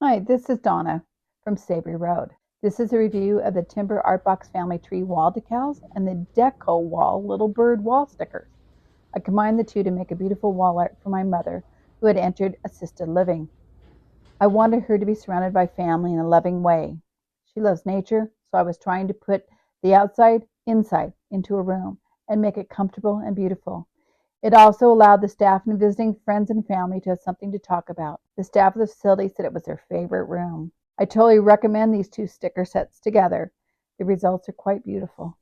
Hi, this is Donna from Savory Road. This is a review of the Timber ARTBOX family tree wall decals and the DECOWALL little bird wall stickers. I combined the two to make a beautiful wall art for my mother who had entered assisted living. I wanted her to be surrounded by family in a loving way. She loves nature, so I was trying to put the outside inside into a room and make it comfortable and beautiful. It also allowed the staff and visiting friends and family to have something to talk about. The staff of the facility said it was their favorite room. I totally recommend these two sticker sets together. The results are quite beautiful.